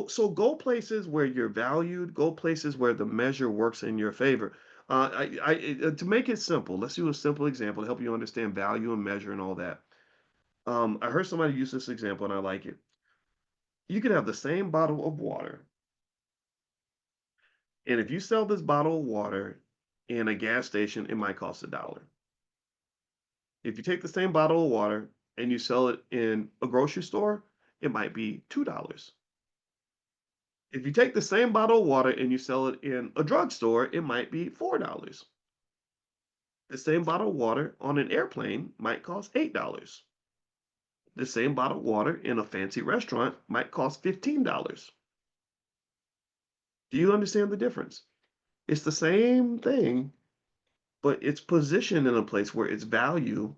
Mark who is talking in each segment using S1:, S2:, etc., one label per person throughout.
S1: so go places where you're valued, go places where the measure works in your favor. To make it simple, let's do a simple example to help you understand value and measure and all that. I heard somebody use this example and I like it. You could have the same bottle of water, and if you sell this bottle of water in a gas station, it might cost $1. If you take the same bottle of water and you sell it in a grocery store, it might be $2. If you take the same bottle of water and you sell it in a drugstore, it might be $4. The same bottle of water on an airplane might cost $8. The same bottle of water in a fancy restaurant might cost $15. Do you understand the difference? It's the same thing, but it's positioned in a place where its value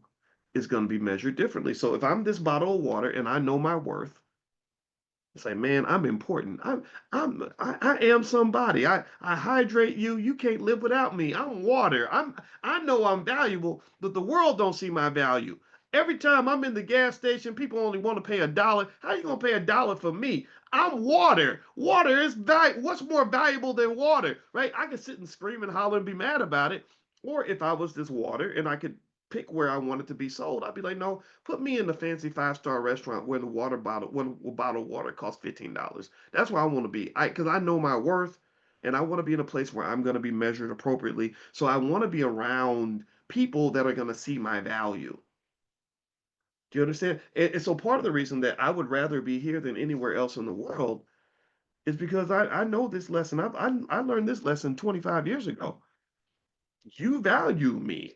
S1: is going to be measured differently. So if I'm this bottle of water and I know my worth, it's like, man, I'm important. I am somebody. I hydrate you. You can't live without me. I'm water. I know I'm valuable, but the world don't see my value. Every time I'm in the gas station, people only want to pay $1. How you gonna pay $1 for me? I'm water. Water is what's more valuable than water, right? I could sit and scream and holler and be mad about it. Or if I was this water and I could pick where I want it to be sold, I'd be like, no, put me in the fancy five-star restaurant where the one bottle of water costs $15. That's where I want to be. Because I know my worth, and I want to be in a place where I'm going to be measured appropriately. So I want to be around people that are going to see my value. Do you understand? And so part of the reason that I would rather be here than anywhere else in the world is because I know this lesson. I learned this lesson 25 years ago. You value me.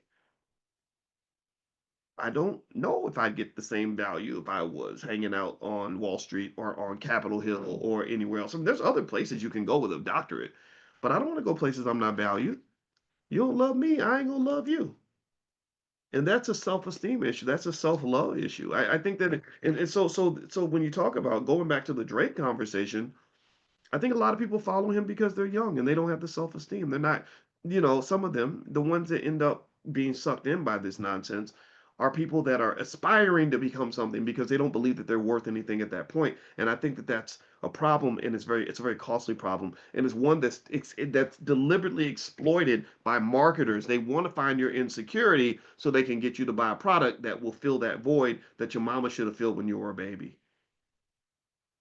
S1: I don't know if I'd get the same value if I was hanging out on Wall Street or on Capitol Hill or anywhere else. I mean, there's other places you can go with a doctorate, but I don't want to go places I'm not valued. You don't love me, I ain't gonna love you. And that's a self-esteem issue. That's a self-love issue. I think that, and so when you talk about going back to the Drake conversation, I think a lot of people follow him because they're young and they don't have the self-esteem. They're not, some of them, the ones that end up being sucked in by this nonsense, are people that are aspiring to become something because they don't believe that they're worth anything at that point. And I think that that's a problem, and it's a very costly problem, and it's one that's deliberately exploited by marketers. They want to find your insecurity so they can get you to buy a product that will fill that void that your mama should have filled when you were a baby.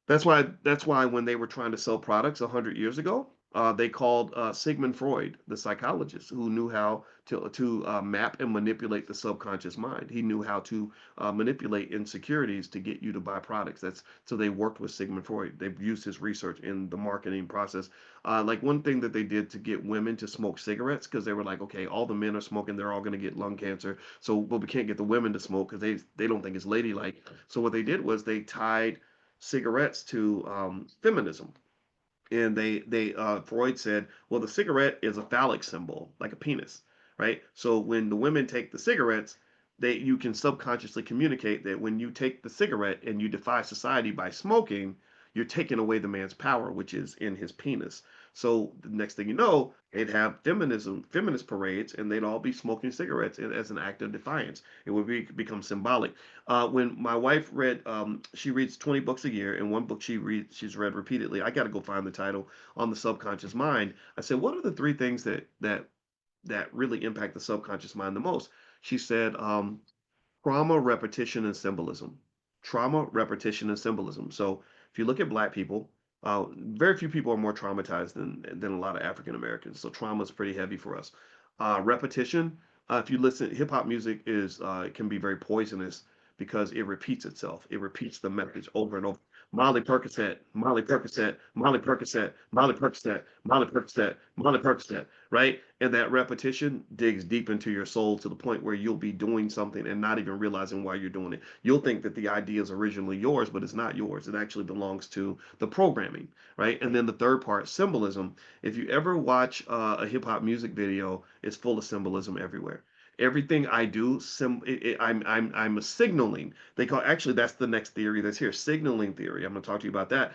S1: That's why when they were trying to sell products 100 years ago, they called Sigmund Freud, the psychologist, who knew how to map and manipulate the subconscious mind. He knew how to manipulate insecurities to get you to buy products. That's so they worked with Sigmund Freud. They've used his research in the marketing process. Like one thing that they did to get women to smoke cigarettes because they were like, okay, all the men are smoking, they're all going to get lung cancer. So, but we can't get the women to smoke because they don't think it's ladylike. So what they did was they tied cigarettes to feminism. And they Freud said, well, the cigarette is a phallic symbol, like a penis, right? So when the women take the cigarettes, you can subconsciously communicate that when you take the cigarette and you defy society by smoking, you're taking away the man's power, which is in his penis. So the next thing you know, they'd have feminist parades, and they'd all be smoking cigarettes as an act of defiance. It would become symbolic. When my wife she reads 20 books a year, and one book she's read repeatedly. I got to go find the title on the subconscious mind. I said, what are the three things that really impact the subconscious mind the most? She said, trauma, repetition, and symbolism. Trauma, repetition, and symbolism. So if you look at Black people, very few people are more traumatized than a lot of African Americans. So trauma is pretty heavy for us. Repetition. If you listen, hip hop music is can be very poisonous because it repeats itself. It repeats the message over and over. Molly Percocet, Molly Percocet, Molly Percocet, Molly Percocet, Molly Percocet, Molly Percocet, right? And that repetition digs deep into your soul to the point where you'll be doing something and not even realizing why you're doing it. You'll think that the idea is originally yours, but it's not yours. It actually belongs to the programming, right? And then the third part, symbolism. If you ever watch a hip hop music video, it's full of symbolism everywhere. Everything I do, I'm a signaling. They call actually that's the next theory that's here, signaling theory. I'm going to talk to you about that.